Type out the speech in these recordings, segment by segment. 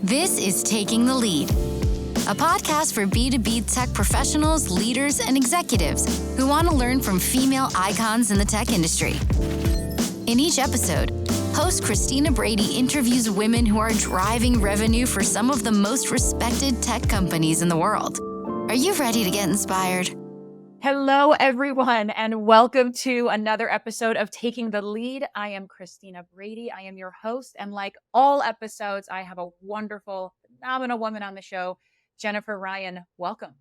This is Taking the Lead, a podcast for B2B tech professionals, leaders, and executives who want to learn from female icons in the tech industry. In each episode, host Christina Brady interviews women who are driving revenue for some of the most respected tech companies in the world. Are you ready to get inspired? Hello, everyone, and welcome to another episode of Taking the Lead. I am Christina Brady. I am your host, and like all episodes, I have a wonderful, phenomenal woman on the show, Jennifer Ryan. Welcome.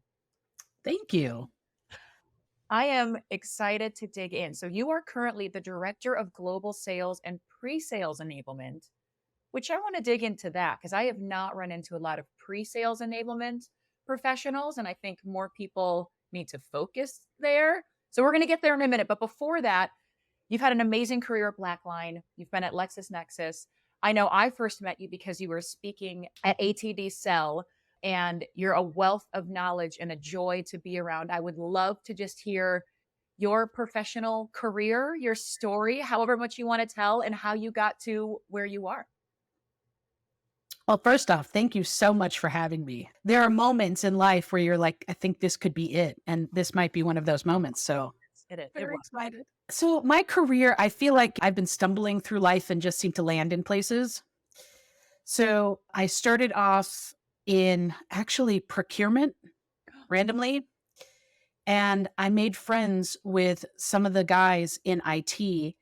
Thank you. I am excited to dig in. So you are currently the Director of Global Sales and Pre-Sales Enablement, which I want to dig into that because I have not run into a lot of pre-sales enablement professionals, and I think more people need to focus there. So we're going to get there in a minute. But before that, you've had an amazing career at BlackLine. You've been at LexisNexis. I know I first met you because you were speaking at ATD Sell, and you're a wealth of knowledge and a joy to be around. I would love to just hear your professional career, your story, however much you want to tell, and how you got to where you are. Well, first off, thank you so much for having me. There are moments in life where you're like, I think this could be it. And this might be one of those moments. So It is. very excited. So my career, I feel like I've been stumbling through life and just seem to land in places. So I started off in actually procurement randomly. And I made friends with some of the guys in IT.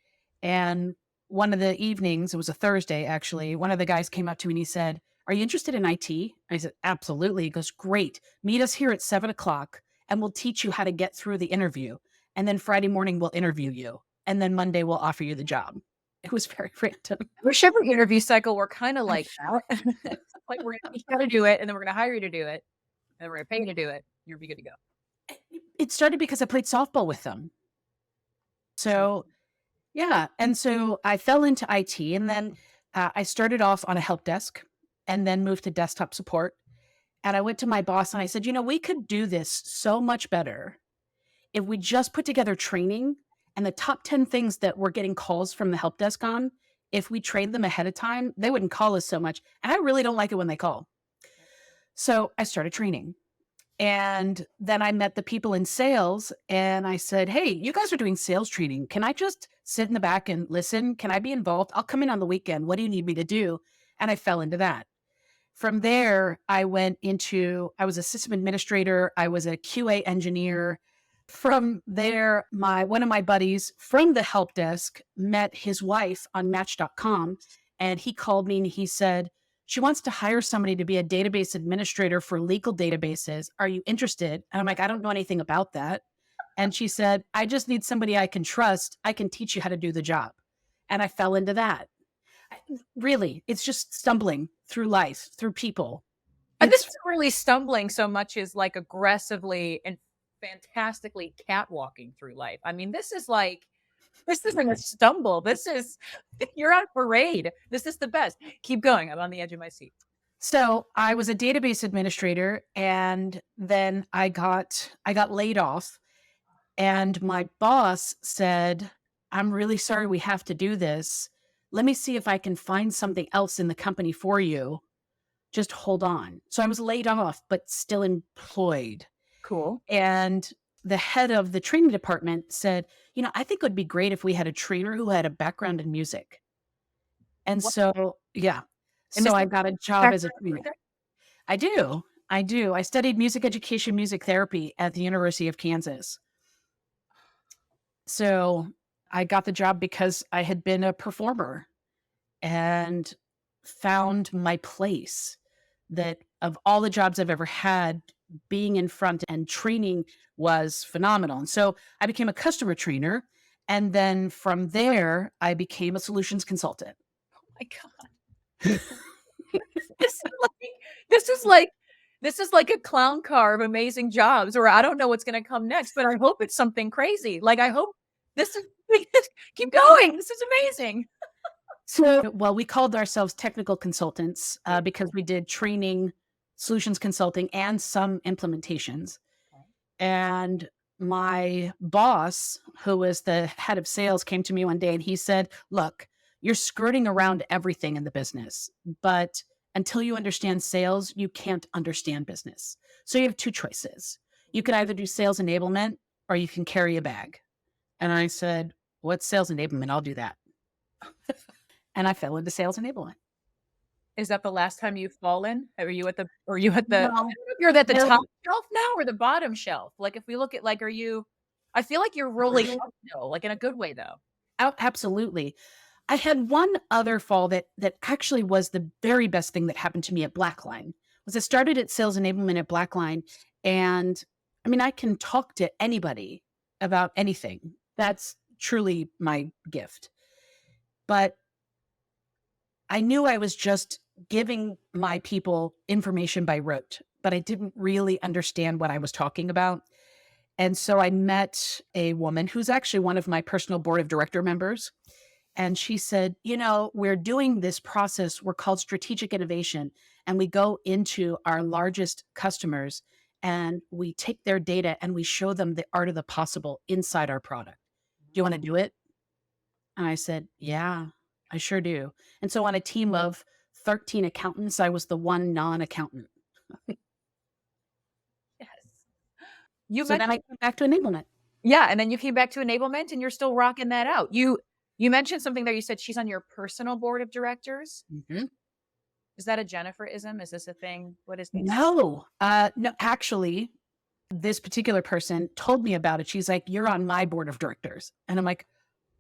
And one of the evenings, it was a Thursday actually, one of the guys came up to me and he said, "Are you interested in IT?" I said, "Absolutely." He goes, "Great. Meet us here at 7:00 and we'll teach you how to get through the interview. And then Friday morning we'll interview you. And then Monday we'll offer you the job." It was very random. I wish every interview cycle were kind of like that. Like we're going to teach you how to do it, and then we're going to hire you to do it, and then we're going to pay you to do it. You'll be good to go. It started because I played softball with them. So yeah. And so I fell into IT, and then I started off on a help desk and then moved to desktop support. And I went to my boss and I said, we could do this so much better if we just put together training and the top 10 things that we're getting calls from the help desk on. If we trained them ahead of time, they wouldn't call us so much. And I really don't like it when they call. So I started training. And then I met the people in sales and I said, "Hey, you guys are doing sales training. Can I just sit in the back and listen? Can I be involved? I'll come in on the weekend. What do you need me to do?" And I fell into that. From there, I was a system administrator. I was a QA engineer. From there, one of my buddies from the help desk met his wife on Match.com. And he called me and he said, "She wants to hire somebody to be a database administrator for legal databases. Are you interested?" And I'm like, "I don't know anything about that." And she said, "I just need somebody I can trust. I can teach you how to do the job." And I fell into that. Really, it's just stumbling through life, through people. And this is really stumbling so much as like aggressively and fantastically catwalking through life. I mean, this isn't a stumble. You're on parade. This is the best. Keep going. I'm on the edge of my seat. So I was a database administrator, and then I got laid off, and my boss said, "I'm really sorry we have to do this. Let me see if I can find something else in the company for you. Just hold on." So I was laid off, but still employed. Cool. And the head of the training department said, "I think it would be great if we had a trainer who had a background in music." And so, yeah. So I got a job as a trainer. I do. I studied music education, music therapy at the University of Kansas. So I got the job because I had been a performer and found my place. That of all the jobs I've ever had, being in front and training was phenomenal. And so I became a customer trainer. And then from there, I became a solutions consultant. Oh my God. This is like a clown car of amazing jobs, or I don't know what's going to come next, but I hope it's something crazy. Like, I hope keep going. This is amazing. So, well, we called ourselves technical consultants because we did training, solutions consulting, and some implementations. And my boss, who was the head of sales, came to me one day and he said, "Look, you're skirting around everything in the business, but until you understand sales, you can't understand business. So you have two choices. You can either do sales enablement or you can carry a bag. And I said, what's sales enablement? I'll do that. And I fell into sales enablement. Is that the last time you've fallen? Are you at the, I don't know No, if you're at the no. top shelf now or the bottom shelf? Like if we look at like, I feel like you're rolling uphill, like in a good way though. Absolutely. I had one other fall that actually was the very best thing that happened to me at BlackLine. Was I started at sales enablement at BlackLine, and I mean, I can talk to anybody about anything. That's truly my gift. But I knew I was just giving my people information by rote, but I didn't really understand what I was talking about. And so I met a woman who's actually one of my personal board of director members. And she said, we're doing this process. We're called strategic innovation. And we go into our largest customers and we take their data and we show them the art of the possible inside our product. Do you want to do it? And I said, yeah, I sure do. And so on a team of 13 accountants, I was the one non-accountant. Yes. So then I came back to enablement. Yeah. And then you came back to enablement and you're still rocking that out. You mentioned something there. You said she's on your personal board of directors. Mm-hmm. Is that a Jennifer-ism? Is this a thing? What is this? No, actually, this particular person told me about it. She's like, you're on my board of directors. And I'm like,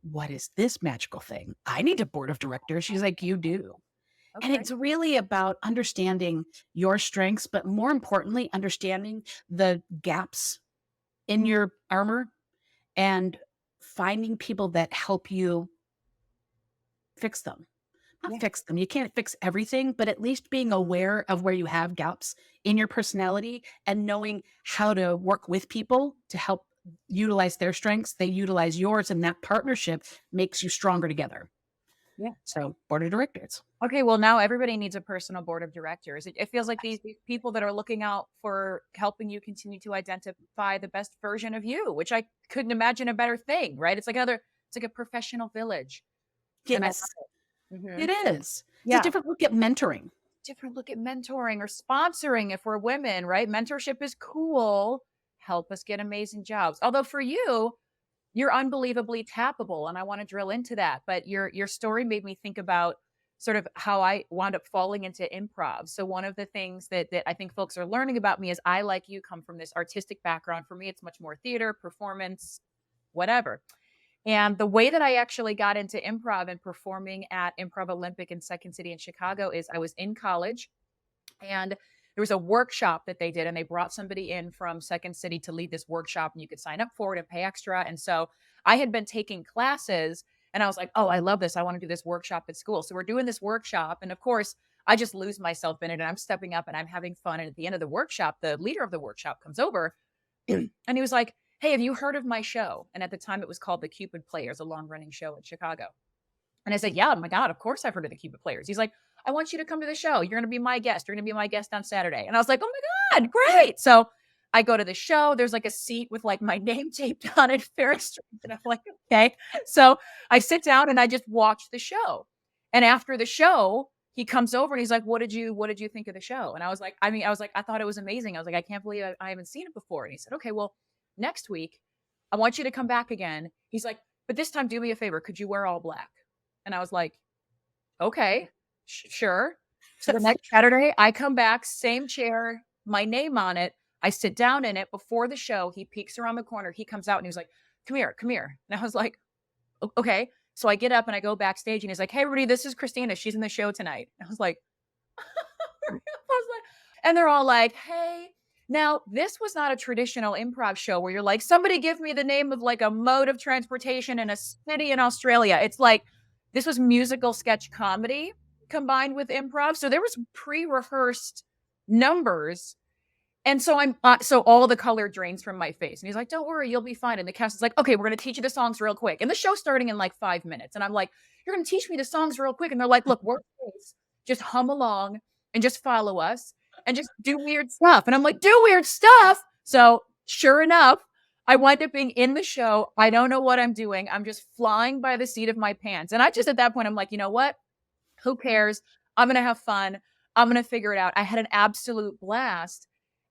what is this magical thing? I need a board of directors. She's like, you do. Okay. And it's really about understanding your strengths, but more importantly, understanding the gaps in your armor and finding people that help you fix them. Not fix them. You can't fix everything, but at least being aware of where you have gaps in your personality and knowing how to work with people to help utilize their strengths. They utilize yours, and that partnership makes you stronger together. Yeah. So board of directors. Okay. Well, now everybody needs a personal board of directors. It feels like these people that are looking out for helping you continue to identify the best version of you, which I couldn't imagine a better thing, right? It's like a professional village. Yes, it is. It's a different look at mentoring. Different look at mentoring or sponsoring if we're women, right? Mentorship is cool. Help us get amazing jobs. Although for you, you're unbelievably tappable, and I want to drill into that. But your story made me think about sort of how I wound up falling into improv. So one of the things that I think folks are learning about me is I, like you, come from this artistic background. For me, it's much more theater, performance, whatever. And the way that I actually got into improv and performing at Improv Olympic in Second City in Chicago is I was in college, and there was a workshop that they did, and they brought somebody in from Second City to lead this workshop, and you could sign up for it and pay extra. And so I had been taking classes, and I was like, oh, I love this. I want to do this workshop at school. So we're doing this workshop. And of course, I just lose myself in it, and I'm stepping up and I'm having fun. And at the end of the workshop, the leader of the workshop comes over and he was like, hey, have you heard of my show? And at the time it was called The Cupid Players, a long running show in Chicago. And I said, yeah, oh my God, of course I've heard of The Cupid Players. He's like, I want you to come to the show. You're going to be my guest. You're going to be my guest on Saturday. And I was like, oh my God, great. So I go to the show. There's like a seat with like my name taped on it, very strange. And I'm like, okay. So I sit down and I just watch the show. And after the show, he comes over and he's like, what did you think of the show? And I was like, I thought it was amazing. I was like, I can't believe I haven't seen it before. And he said, okay, well, next week, I want you to come back again. He's like, but this time do me a favor. Could you wear all black? And I was like, okay, sure. So the next Saturday I come back, same chair, my name on it. I sit down in it before the show. He peeks around the corner. He comes out and he was like, come here. And I was like, okay. So I get up and I go backstage and he's like, hey, everybody, this is Christina. She's in the show tonight. I was like, and they're all like, hey. Now, this was not a traditional improv show where you're like, somebody give me the name of like a mode of transportation in a city in Australia. It's like, this was musical sketch comedy combined with improv. So there was pre-rehearsed numbers. And so so all the color drains from my face. And he's like, don't worry, you'll be fine. And the cast is like, okay, we're going to teach you the songs real quick. And the show's starting in like 5 minutes. And I'm like, you're going to teach me the songs real quick. And they're like, look, work face, just hum along and just follow us and just do weird stuff. And I'm like, do weird stuff. So sure enough, I wind up being in the show. I don't know what I'm doing. I'm just flying by the seat of my pants. And I just, at that point, I'm like, you know what? Who cares? I'm going to have fun. I'm going to figure it out. I had an absolute blast.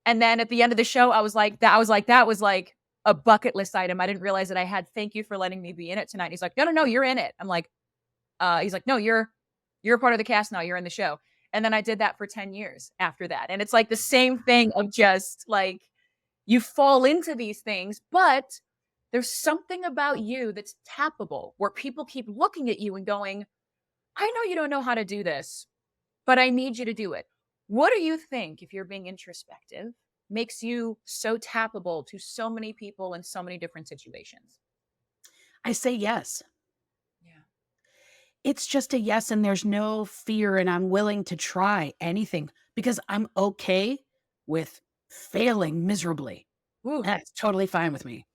And then at the end of the show, I was like, that was like a bucket list item. I didn't realize that I had. Thank you for letting me be in it tonight. He's like, no, you're in it. I'm like, he's like, no, you're a part of the cast now. You're in the show. And then I did that for 10 years after that. And it's like the same thing of just like, you fall into these things, but there's something about you that's tappable, where people keep looking at you and going, I know you don't know how to do this, but I need you to do it. What do you think, if you're being introspective, makes you so tappable to so many people in so many different situations? I say yes. Yeah. It's just a yes, and there's no fear, and I'm willing to try anything because I'm okay with failing miserably. Ooh. That's totally fine with me.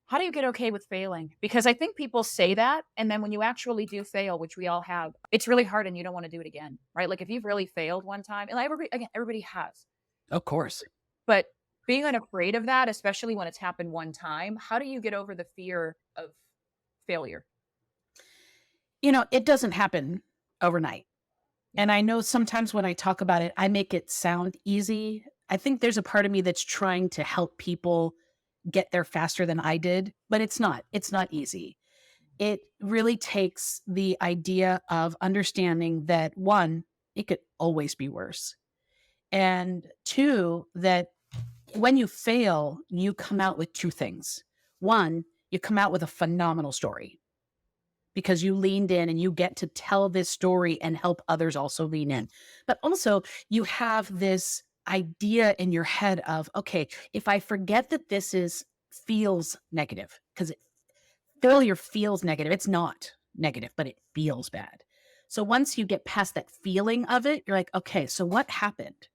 How do you get okay with failing? Because I think people say that, and then when you actually do fail, which we all have, it's really hard and you don't want to do it again, right? Like if you've really failed one time, and everybody has. Of course. But being unafraid of that, especially when it's happened one time, how do you get over the fear of failure? It doesn't happen overnight. And I know sometimes when I talk about it, I make it sound easy. I think there's a part of me that's trying to help people get there faster than I did, but it's not. It's not easy. It really takes the idea of understanding that, one, it could always be worse. And two, that when you fail, you come out with two things. One, you come out with a phenomenal story because you leaned in and you get to tell this story and help others also lean in. But also, you have this idea in your head of, okay, if I forget that feels negative, because failure feels negative. It's not negative, but it feels bad. So once you get past that feeling of it, you're like, okay, so what happened?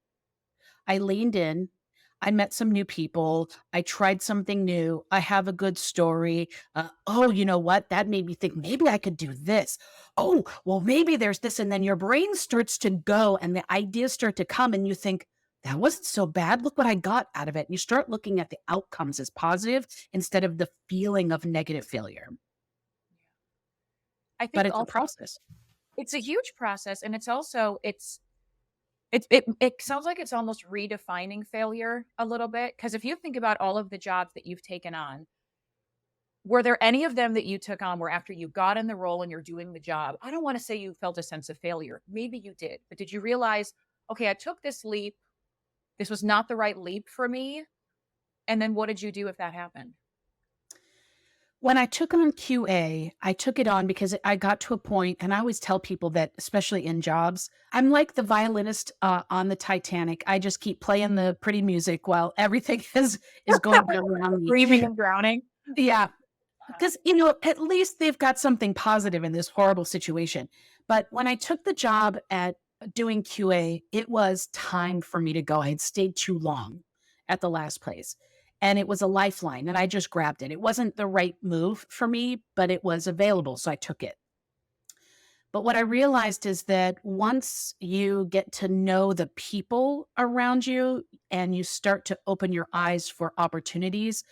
I leaned in. I met some new people. I tried something new. I have a good story. Oh, you know what? That made me think maybe I could do this. Oh, well, maybe there's this. And then your brain starts to go and the ideas start to come and you think, that wasn't so bad. Look what I got out of it. You start looking at the outcomes as positive instead of the feeling of negative failure. I think But it's a process. It's a huge process. And it's also, it sounds like it's almost redefining failure a little bit. Because if you think about all of the jobs that you've taken on, were there any of them that you took on where after you got in the role and you're doing the job, I don't want to say you felt a sense of failure. Maybe you did. But did you realize, okay, I took this leap. This was not the right leap for me. And then what did you do if that happened? When I took on QA, I took it on because I got to a point, and I always tell people that, especially in jobs, I'm like the violinist on the Titanic. I just keep playing the pretty music while everything is going around me. Screaming and drowning. Yeah. Because, at least they've got something positive in this horrible situation. But when I took the job at doing QA, it was time for me to go. I had stayed too long at the last place. And it was a lifeline, and I just grabbed it. It wasn't the right move for me, but it was available, so I took it. But what I realized is that once you get to know the people around you and you start to open your eyes for opportunities,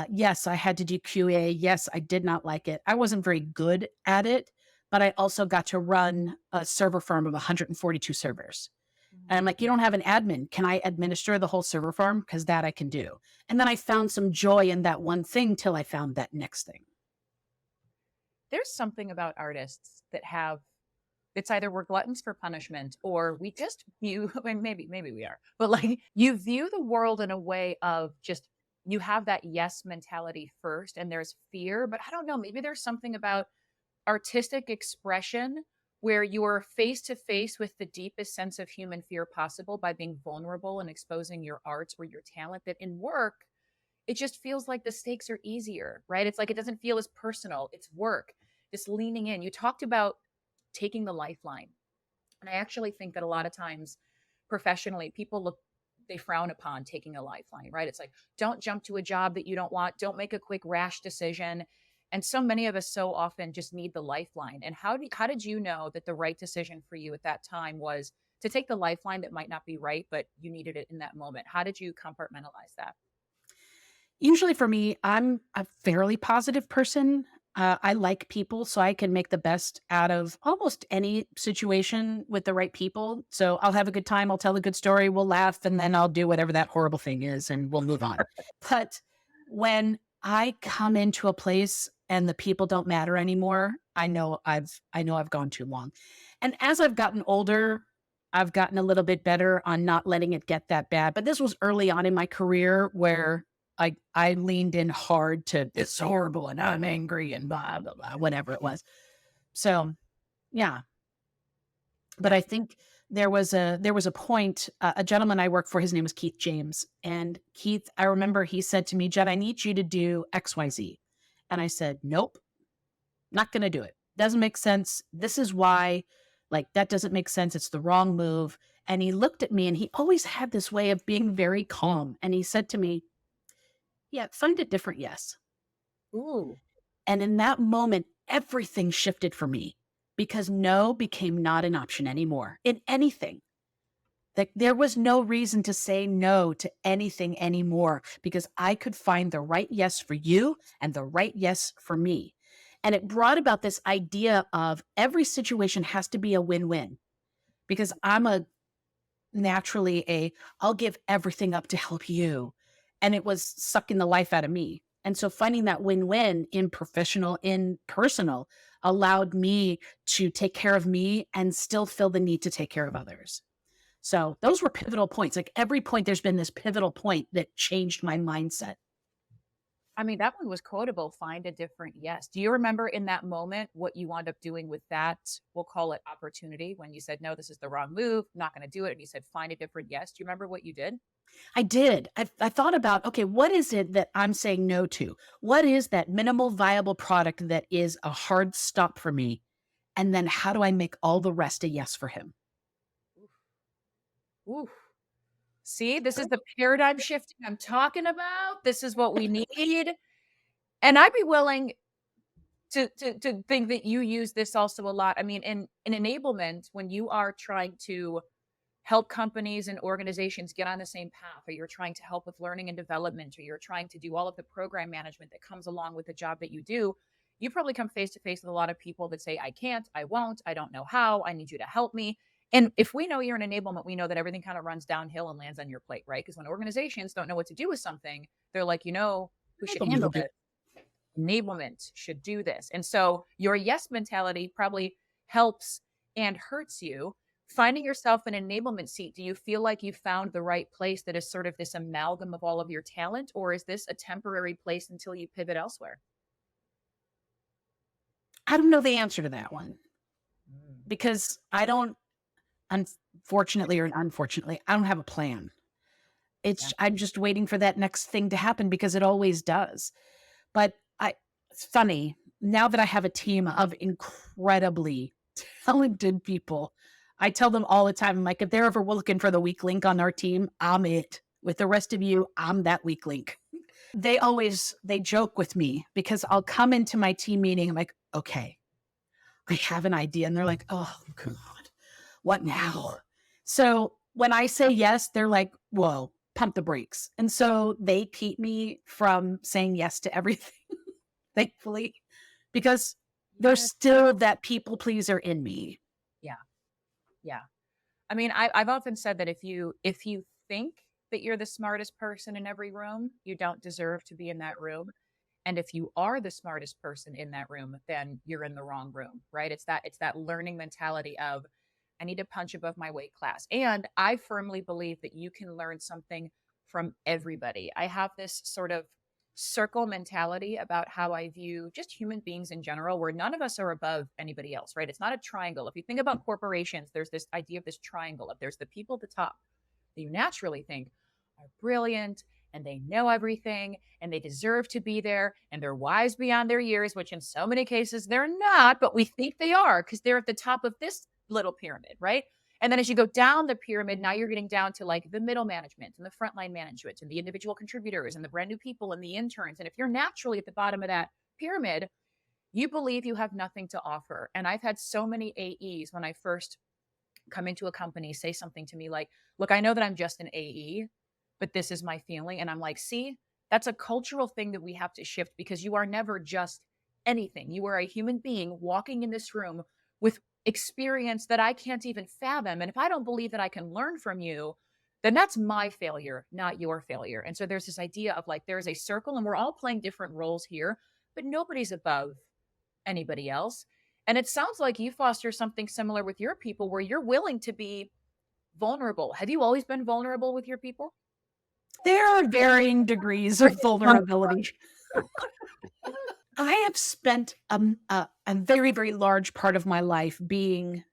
yes, I had to do QA. Yes, I did not like it. I wasn't very good at it, but I also got to run a server farm of 142 servers. And I'm like, you don't have an admin. Can I administer the whole server farm? Because that I can do. And then I found some joy in that one thing till I found that next thing. There's something about artists that it's either we're gluttons for punishment or we just view, maybe we are, but like you view the world in a way of just, you have that yes mentality first and there's fear, but I don't know, maybe there's something about artistic expression where you're face to face with the deepest sense of human fear possible by being vulnerable and exposing your arts or your talent, that in work, it just feels like the stakes are easier, right? It's like, it doesn't feel as personal. It's work, just leaning in. You talked about taking the lifeline. And I actually think that a lot of times professionally, they frown upon taking a lifeline, right? It's like, don't jump to a job that you don't want. Don't make a quick rash decision. And so many of us so often just need the lifeline. And how did you know that the right decision for you at that time was to take the lifeline that might not be right, but you needed it in that moment? How did you compartmentalize that? Usually for me, I'm a fairly positive person. I like people, so I can make the best out of almost any situation with the right people. So I'll have a good time. I'll tell a good story. We'll laugh, and then I'll do whatever that horrible thing is, and we'll move on. But when I come into a place and the people don't matter anymore, I know I've gone too long. And as I've gotten older, I've gotten a little bit better on not letting it get that bad. But this was early on in my career where I leaned in hard to it's horrible and I'm angry and blah blah blah, whatever it was. So yeah. But Yeah. I think there was a point, a gentleman I worked for, his name was Keith James. And Keith, I remember he said to me, Jed, I need you to do XYZ. And I said, nope, not gonna do it. Doesn't make sense. This is why, like, that doesn't make sense. It's the wrong move. And he looked at me and he always had this way of being very calm. And he said to me, yeah, find a different yes. Ooh. And in that moment, everything shifted for me because no became not an option anymore in anything. Like there was no reason to say no to anything anymore because I could find the right yes for you and the right yes for me. And it brought about this idea of every situation has to be a win-win because I'm a naturally I'll give everything up to help you. And it was sucking the life out of me. And so finding that win-win in professional, in personal, allowed me to take care of me and still feel the need to take care of others. So those were pivotal points. Like every point, there's been this pivotal point that changed my mindset. I mean, that one was quotable. Find a different yes. Do you remember in that moment what you wound up doing with that? We'll call it opportunity when you said, no, this is the wrong move. I'm not going to do it. And you said, find a different yes. Do you remember what you did? I did. I thought about, okay, what is it that I'm saying no to? What is that minimal viable product that is a hard stop for me? And then how do I make all the rest a yes for him? Ooh. See, this is the paradigm shifting I'm talking about. This is what we need. And I'd be willing to think that you use this also a lot. I mean, in enablement, when you are trying to help companies and organizations get on the same path, or you're trying to help with learning and development, or you're trying to do all of the program management that comes along with the job that you do, you probably come face to face with a lot of people that say, I can't, I won't, I don't know how, I need you to help me. And if we know you're in enablement, we know that everything kind of runs downhill and lands on your plate, right? Because when organizations don't know what to do with something, they're like, who should handle it? Enablement should do this. And so your yes mentality probably helps and hurts you. Finding yourself in an enablement seat, do you feel like you found the right place that is sort of this amalgam of all of your talent, or is this a temporary place until you pivot elsewhere? I don't know the answer to that one because unfortunately or unfortunately, I don't have a plan. I'm just waiting for that next thing to happen because it always does. But it's funny now that I have a team of incredibly talented people. I tell them all the time, I'm like, if they're ever looking for the weak link on our team, I'm it. With the rest of you, I'm that weak link. They joke with me because I'll come into my team meeting. I'm like, okay, I have an idea. And they're like, oh God, what now? So when I say yes, they're like, whoa, pump the brakes. And so they keep me from saying yes to everything, thankfully, because there's still that people pleaser in me. Yeah. Yeah. I mean, I've often said that if you think that you're the smartest person in every room, you don't deserve to be in that room. And if you are the smartest person in that room, then you're in the wrong room, right? It's that learning mentality of I need to punch above my weight class. And I firmly believe that you can learn something from everybody. I have this sort of circle mentality about how I view just human beings in general, where none of us are above anybody else, right? It's not a triangle. If you think about corporations, there's this idea of this triangle. If there's the people at the top that you naturally think are brilliant and they know everything and they deserve to be there and they're wise beyond their years, which in so many cases they're not, but we think they are because they're at the top of this little pyramid, right? And then as you go down the pyramid, now you're getting down to like the middle management and the frontline management and the individual contributors and the brand new people and the interns. And if you're naturally at the bottom of that pyramid, you believe you have nothing to offer. And I've had so many AEs when I first come into a company say something to me like, look, I know that I'm just an AE, but this is my feeling. And I'm like, see, that's a cultural thing that we have to shift because you are never just anything. You are a human being walking in this room with experience that I can't even fathom. And if I don't believe that I can learn from you, then that's my failure, not your failure. And so there's this idea of like, there's a circle and we're all playing different roles here, but nobody's above anybody else. And it sounds like you foster something similar with your people where you're willing to be vulnerable. Have you always been vulnerable with your people? There are varying degrees of vulnerability. I have spent a very, very large part of my life being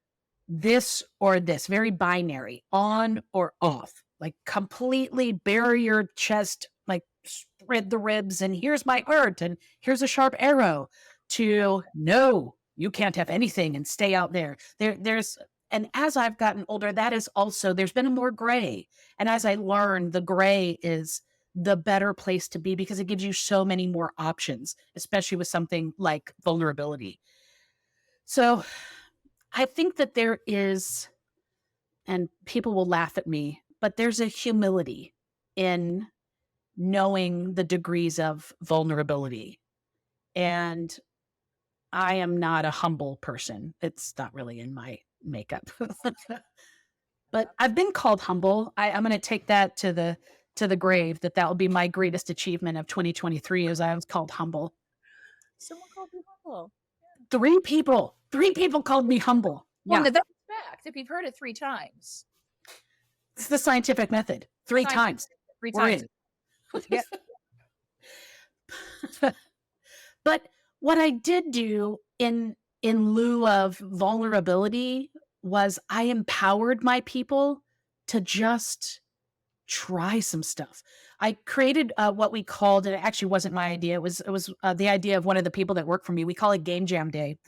this or this, very binary, on or off, like completely bare your chest, like spread the ribs, and here's my heart, and here's a sharp arrow, to no, you can't have anything and stay out there. And as I've gotten older, that is also, there's been a more gray. And as I learned, the gray is the better place to be because it gives you so many more options, especially with something like vulnerability. So I think that there is, and people will laugh at me, but there's a humility in knowing the degrees of vulnerability. And I am not a humble person. It's not really in my makeup. But I've been called humble. I'm going to take that to the grave, that will be my greatest achievement of 2023, as I was called humble. Someone called you humble. Yeah. Three people called me humble. Well, that's fact. If you've heard it 3 times. It's the scientific method. 3 times. 3 times. Yeah. But what I did do in lieu of vulnerability was I empowered my people to just try some stuff. I created what we called, and it actually wasn't my idea. It was the idea of one of the people that work for me. We call it Game Jam Day.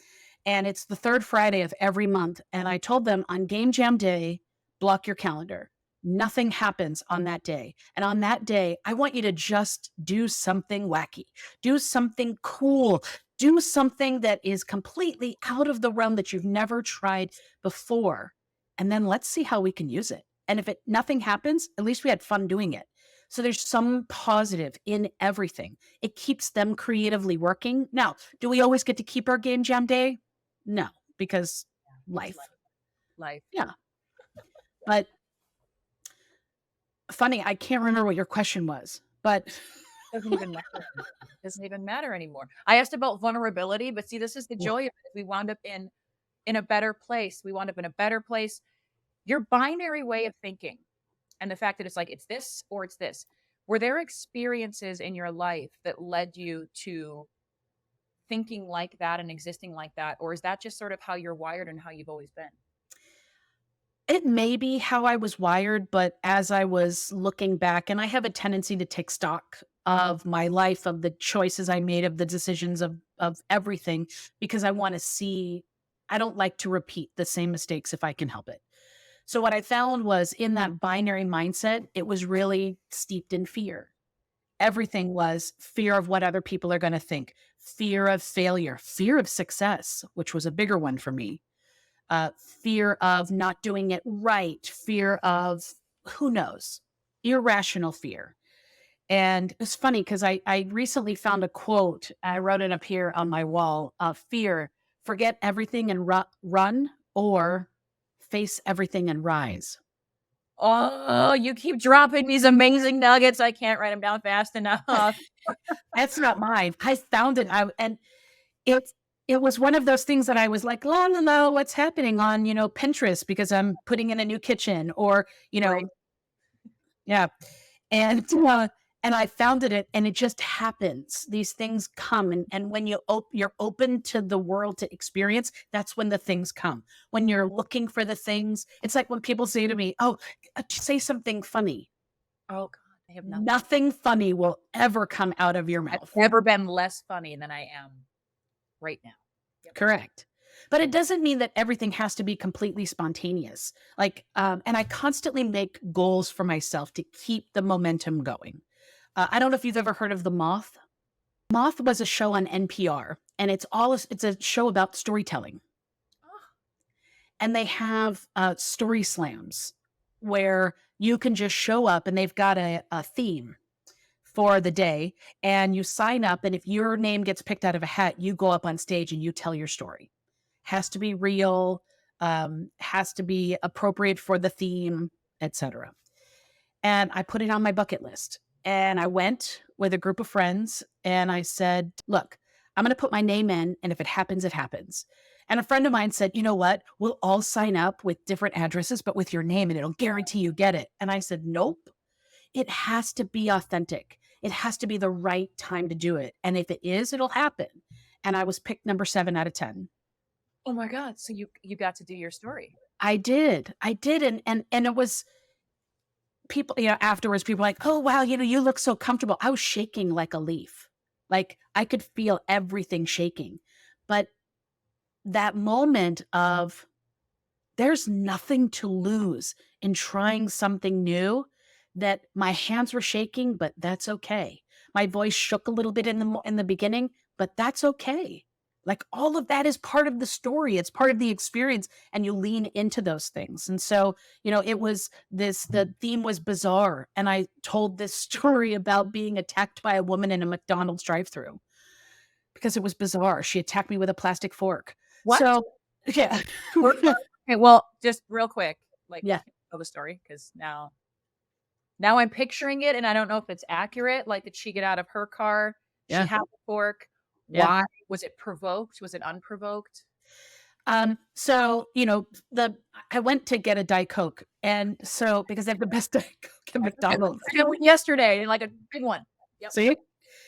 And it's the 3rd Friday of every month. And I told them on Game Jam Day, block your calendar. Nothing happens on that day. And on that day, I want you to just do something wacky, do something cool, do something that is completely out of the realm that you've never tried before. And then let's see how we can use it. And if nothing happens, at least we had fun doing it. So there's some positive in everything. It keeps them creatively working. Now, do we always get to keep our Game Jam Day? No, because life. Yeah. But funny, I can't remember what your question was, but doesn't even matter anymore. I asked about vulnerability, but see, this is the joy of it. We wound up in a better place. We wound up in a better place. Your binary way of thinking and the fact that it's like, it's this or it's this. Were there experiences in your life that led you to thinking like that and existing like that? Or is that just sort of how you're wired and how you've always been? It may be how I was wired, but as I was looking back, and I have a tendency to take stock of my life, of the choices I made, of the decisions of everything, because I want to see, I don't like to repeat the same mistakes if I can help it. So what I found was in that binary mindset, it was really steeped in fear. Everything was fear of what other people are going to think, fear of failure, fear of success, which was a bigger one for me. Fear of not doing it right, fear of who knows, irrational fear. And it's funny because I recently found a quote. I wrote it up here on my wall. Fear, forget everything and run, or face everything and rise. Oh, you keep dropping these amazing nuggets. I can't write them down fast enough. That's not mine. I found it. And it was one of those things that I was like, la, la, la, what's happening on, Pinterest because I'm putting in a new kitchen or, Right. Yeah. And I found it and it just happens. These things come. And when you're open to the world to experience, that's when the things come. When you're looking for the things, it's like when people say to me, oh, say something funny. Oh God, I have nothing funny will ever come out of your mouth. I've never been less funny than I am right now. Yep. Correct. But it doesn't mean that everything has to be completely spontaneous. Like, and I constantly make goals for myself to keep the momentum going. I don't know if you've ever heard of The Moth. Moth was a show on NPR, and it's a show about storytelling. And they have story slams where you can just show up and they've got a theme. for the day, and you sign up. And if your name gets picked out of a hat, you go up on stage and you tell your story. Has to be real, has to be appropriate for the theme, etc. And I put it on my bucket list. And I went with a group of friends and I said, look, I'm going to put my name in. And if it happens, it happens. And a friend of mine said, you know what? We'll all sign up with different addresses, but with your name, and it'll guarantee you get it. And I said, nope, it has to be authentic. It has to be the right time to do it. And if it is, it'll happen. And I was picked number 7 out of 10. Oh my God. So you got to do your story. I did. And it was people, afterwards, people were like, oh, wow, you look so comfortable. I was shaking like a leaf. Like I could feel everything shaking. But that moment of there's nothing to lose in trying something new, that my hands were shaking, but that's okay. My voice shook a little bit in the beginning, but that's okay. Like all of that is part of the story. It's part of the experience, and you lean into those things. And so, it was the theme was bizarre. And I told this story about being attacked by a woman in a McDonald's drive-thru because it was bizarre. She attacked me with a plastic fork. What? So, yeah. Okay, well, just real quick, Yeah. tell the story, because now I'm picturing it, and I don't know if it's accurate. Like, did she get out of her car? Yeah. She had the fork. Yeah. Why? Was it provoked? Was it unprovoked? So, I went to get a Diet Coke, and so because they have the best Diet Coke at McDonald's. I got one yesterday, like a big one. Yep. See?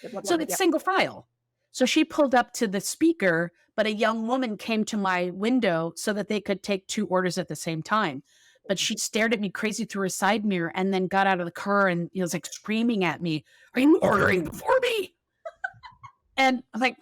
Yep. So it's single file. So she pulled up to the speaker, but a young woman came to my window so that they could take 2 orders at the same time. But she stared at me crazy through her side mirror and then got out of the car and was like screaming at me, "Are you ordering before me?" And I'm like,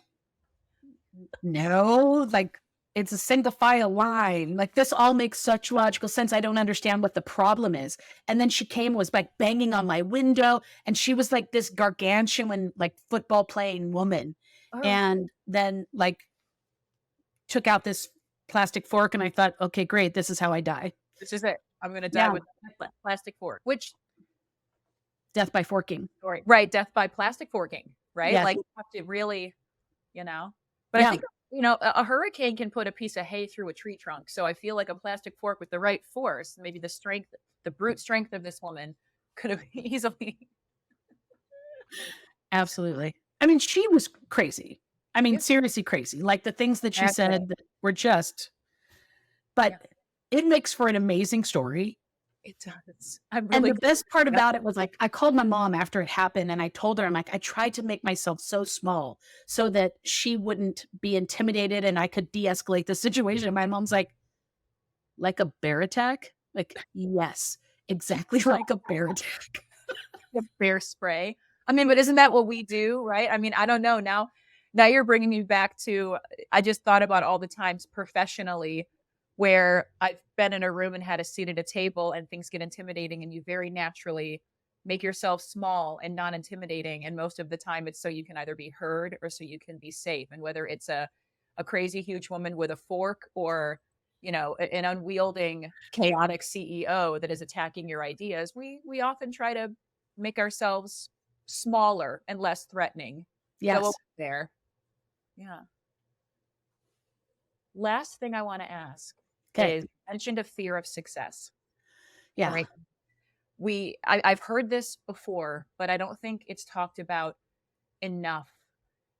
no, like it's a single file line. Like this all makes such logical sense. I don't understand what the problem is. And then she came, was like banging on my window, and she was like this gargantuan, like football playing woman. Oh. And then like took out this plastic fork, and I thought, okay, great. This is how I die. This is it. I'm going to die with a plastic fork, which death by forking. Right. Death by plastic forking. Right. Yes. Like you have to really, but I think, a hurricane can put a piece of hay through a tree trunk. So I feel like a plastic fork with the right force, maybe the brute strength of this woman could have easily. Absolutely. I mean, she was crazy. I mean, seriously crazy. Like the things that she said were just, but it makes for an amazing story. It does. And the best part about it was like, I called my mom after it happened and I told her, I'm like, I tried to make myself so small so that she wouldn't be intimidated and I could de-escalate the situation. And my mom's like a bear attack? Like, yes, exactly like a bear attack. A bear spray. I mean, but isn't that what we do, right? I mean, I don't know. Now you're bringing me back to, I just thought about all the times professionally where I've been in a room and had a seat at a table and things get intimidating and you very naturally make yourself small and non-intimidating. And most of the time it's so you can either be heard or so you can be safe. And whether it's a crazy, huge woman with a fork or, an unwielding, chaotic CEO that is attacking your ideas, we often try to make ourselves smaller and less threatening. Yes. Go over there. Yeah. Last thing I want to ask is, you mentioned a fear of success. Yeah. Right? I've heard this before, but I don't think it's talked about enough.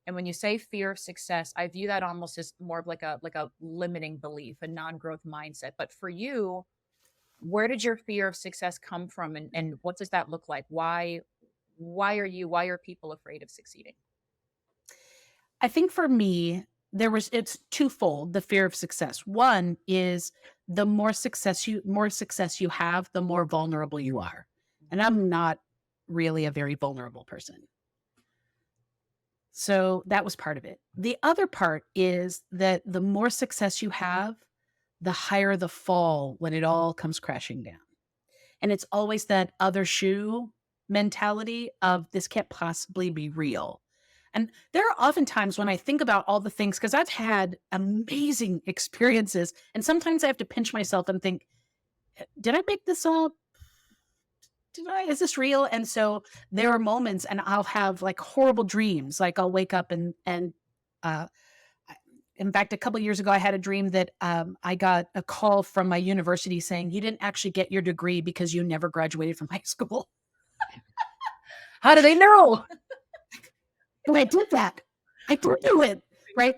And when you say fear of success, I view that almost as more of like a limiting belief, a non-growth mindset. But for you, where did your fear of success come from, and what does that look like? Why are people afraid of succeeding? I think for me, it's twofold, the fear of success. One is the more success you have, the more vulnerable you are. And I'm not really a very vulnerable person. So that was part of it. The other part is that the more success you have, the higher the fall when it all comes crashing down. And it's always that other shoe mentality of this can't possibly be real. And there are often times when I think about all the things, because I've had amazing experiences, and sometimes I have to pinch myself and think, did I make this up? is this real? And so there are moments, and I'll have like horrible dreams. Like I'll wake up uh, in fact, a couple of years ago, I had a dream that I got a call from my university saying, you didn't actually get your degree because you never graduated from high school. How do they know? Well, I did that. I did do it. Right.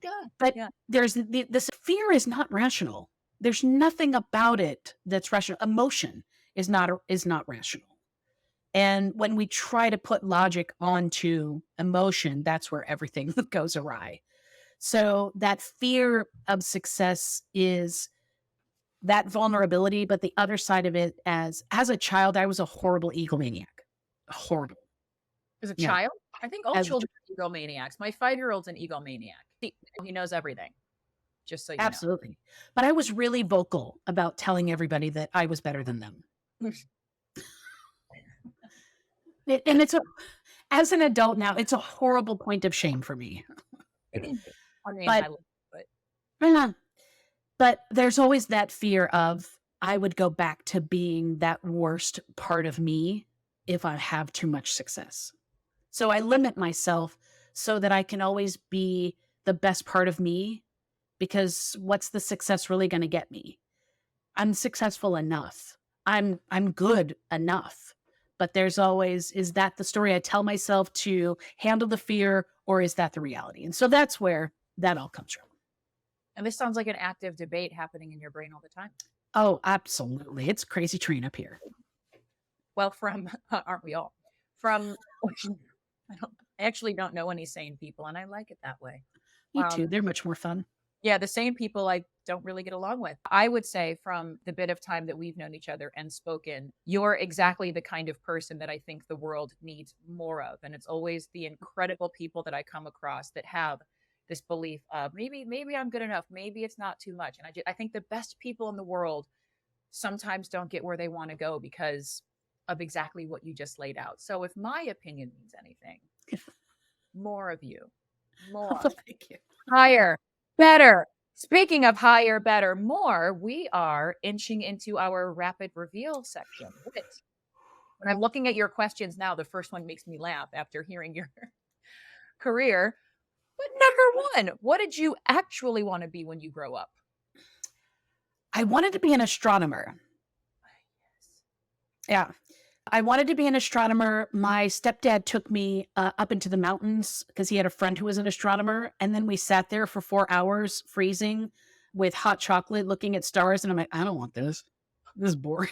Yeah. But there's this fear is not rational. There's nothing about it that's rational. Emotion is not rational. And when we try to put logic onto emotion, that's where everything goes awry. So that fear of success is that vulnerability, but the other side of it, as a child, I was a horrible egomaniac. Horrible. As a child? I think all children are egomaniacs. My 5-year-old's an egomaniac. He knows everything. Just so you know. Absolutely. But I was really vocal about telling everybody that I was better than them. And as an adult now, it's a horrible point of shame for me. I mean, but there's always that fear of I would go back to being that worst part of me if I have too much success. So I limit myself so that I can always be the best part of me, because what's the success really going to get me? I'm successful enough. I'm good enough. But there's always, is that the story I tell myself to handle the fear, or is that the reality? And so that's where that all comes from. And this sounds like an active debate happening in your brain all the time. Oh, absolutely. It's a crazy train up here. Well, aren't we all? I actually don't know any sane people, and I like it that way. Me too. They're much more fun. Yeah, the sane people I don't really get along with. I would say from the bit of time that we've known each other and spoken, you're exactly the kind of person that I think the world needs more of. And it's always the incredible people that I come across that have this belief of maybe I'm good enough. Maybe it's not too much. And I think the best people in the world sometimes don't get where they want to go because of exactly what you just laid out. So if my opinion means anything, more of you. More. Oh, thank you. Higher, better. Speaking of higher, better, more, we are inching into our rapid reveal section. When I'm looking at your questions now, the first one makes me laugh after hearing your career. But number one, what did you actually want to be when you grow up? I wanted to be an astronomer. Yeah. I wanted to be an astronomer. My stepdad took me up into the mountains because he had a friend who was an astronomer. And then we sat there for 4 hours freezing with hot chocolate looking at stars. And I'm like, I don't want this. This is boring.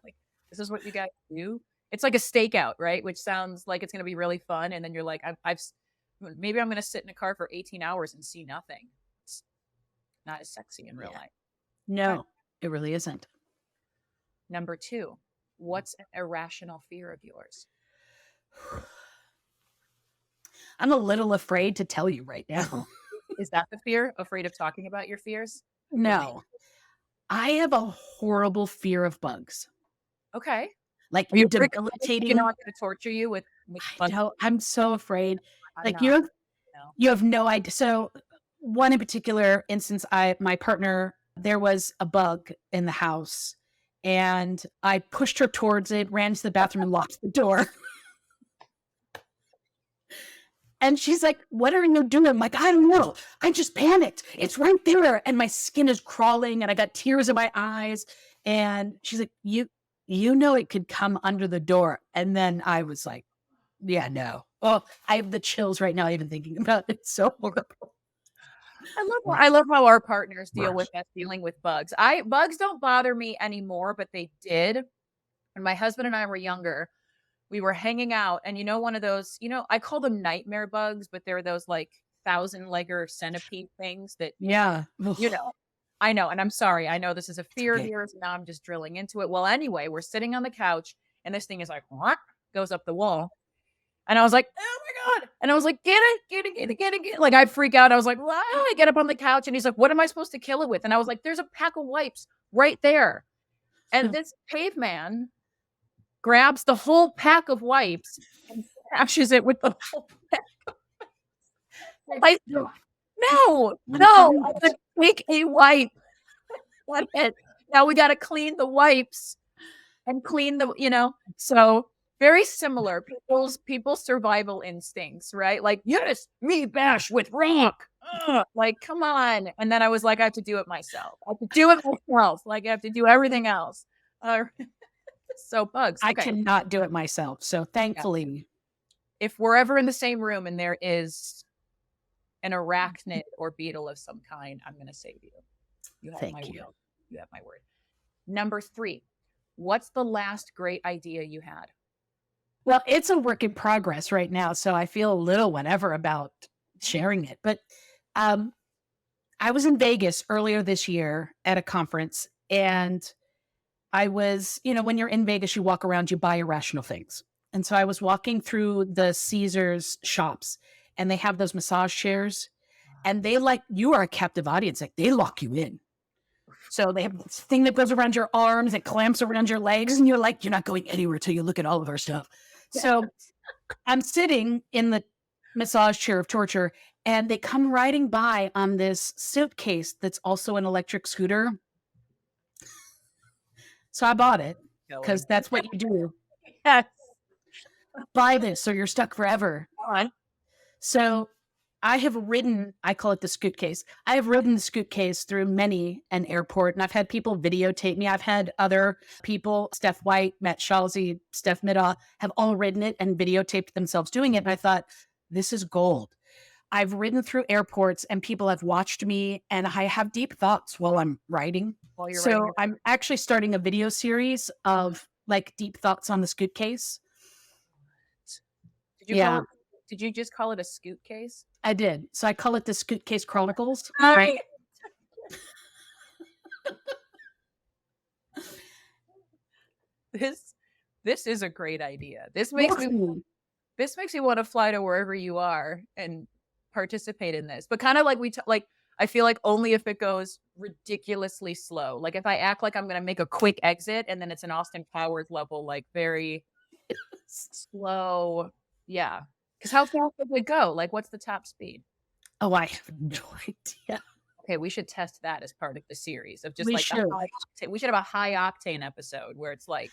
Like, this is what you guys do? It's like a stakeout, right? Which sounds like it's going to be really fun. And then you're like, maybe I'm going to sit in a car for 18 hours and see nothing. It's not as sexy in real life. No, it really isn't. Number two, what's an irrational fear of yours? I'm a little afraid to tell you right now. Is that the fear? Afraid of talking about your fears? No. I have a horrible fear of bugs. Okay. Like, are you debilitating. You know, I'm going to torture you with bugs. I'm so afraid. You have no idea. So one in particular instance, my partner, there was a bug in the house. And I pushed her towards it, ran to the bathroom and locked the door. And she's like, what are you doing? I'm like, I don't know. I just panicked. It's right there. And my skin is crawling and I got tears in my eyes. And she's like, you know, it could come under the door. And then I was like, yeah, no. Oh, I have the chills right now, even thinking about it. It's so horrible. I love how our partners deal with that, dealing with bugs. Bugs don't bother me anymore, but they did. When my husband and I were younger, we were hanging out, and one of those, I call them nightmare bugs, but they're those like 1,000-legger centipede things that, I know. And I'm sorry. I know this is a fear of yours. And now I'm just drilling into it. Well, anyway, we're sitting on the couch and this thing is like, what? Goes up the wall. And I was like, oh my God. And I was like, get it. Like I'd freak out. I was like, well, I get up on the couch and he's like, what am I supposed to kill it with? And I was like, there's a pack of wipes right there. And this caveman grabs the whole pack of wipes and smashes it with the whole pack of wipes. No. I said, take a wipe. Now we got to clean the wipes. and clean so very similar people's survival instincts, right? Like, yes, me bash with rock. Ugh, like, come on. And then I was like, I have to do it myself. I have to do it myself. Like, I have to do everything else. So bugs. I Okay. cannot do it myself. So thankfully, if we're ever in the same room and there is an arachnid or beetle of some kind, I'm going to save you. You have my word. You have my word. Number 3, what's the last great idea you had? Well, it's a work in progress right now, so I feel a little whatever about sharing it. But I was in Vegas earlier this year at a conference, and I was, when you're in Vegas, you walk around, you buy irrational things. And so I was walking through the Caesars shops, and they have those massage chairs, and you are a captive audience. Like, they lock you in. So they have this thing that goes around your arms, it clamps around your legs, and you're like, you're not going anywhere till you look at all of our stuff. So I'm sitting in the massage chair of torture, and they come riding by on this suitcase that's also an electric scooter. So I bought it because that's what you do. Yes. Buy this or you're stuck forever. Come on. So I call it the Scootcase. I have ridden the Scootcase through many an airport, and I've had people videotape me. I've had other people, Steph White, Matt Schalze, Steph Middaugh, have all ridden it and videotaped themselves doing it. And I thought, this is gold. I've ridden through airports and people have watched me, and I have deep thoughts while I'm riding. So I'm actually starting a video series of like deep thoughts on the Scootcase. Did you just call it a Scootcase? I did. So I call it the Scootcase Chronicles. Right. This is a great idea. This makes me want to fly to wherever you are and participate in this. But kind of like I feel like only if it goes ridiculously slow. Like if I act like I'm going to make a quick exit and then it's an Austin Powers level, like very slow. Yeah. Because how fast would it go? Like, what's the top speed? Oh, I have no idea. Okay, we should test that as part of the series of just we like should. We should have a high octane episode where it's like,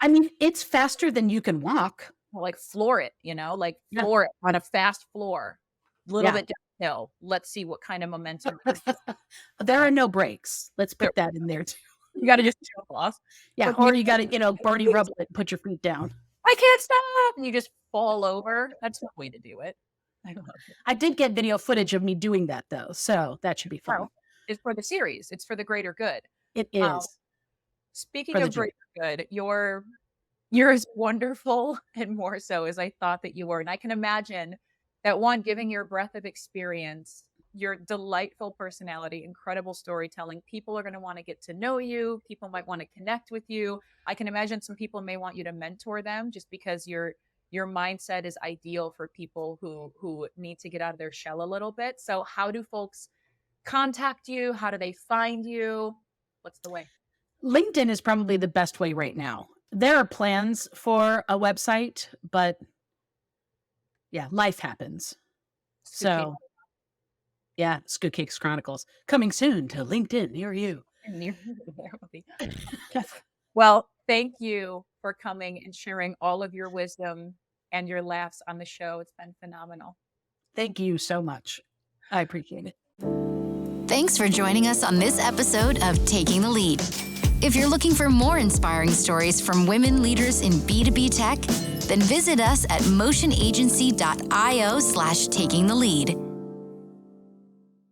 I mean, it's faster than you can walk. Like floor it, floor it on a fast floor, a little bit downhill. Let's see what kind of momentum. There are no brakes. Let's put that in there too. You got to just jump off. Yeah, or you got to, Barney Rubble it and put your feet down. I can't stop. And you just fall over. That's the way to do it. I did get video footage of me doing that though, so that should be fun. Well, it's for the series. It's for the greater good. It is. Speaking of greater good, you're as wonderful and more so as I thought that you were. And I can imagine that giving your breadth of experience, your delightful personality, incredible storytelling, people are going to want to get to know you. People might want to connect with you. I can imagine some people may want you to mentor them just because your mindset is ideal for people who need to get out of their shell a little bit. So how do folks contact you? How do they find you? What's the way? LinkedIn is probably the best way right now. There are plans for a website, but yeah, life happens. So yeah, Scootcase Chronicles coming soon to LinkedIn near you. Well, thank you for coming and sharing all of your wisdom and your laughs on the show. It's been phenomenal. Thank you so much. I appreciate it. Thanks for joining us on this episode of Taking the Lead. If you're looking for more inspiring stories from women leaders in B2B tech, then visit us at motionagency.io/takingthelead.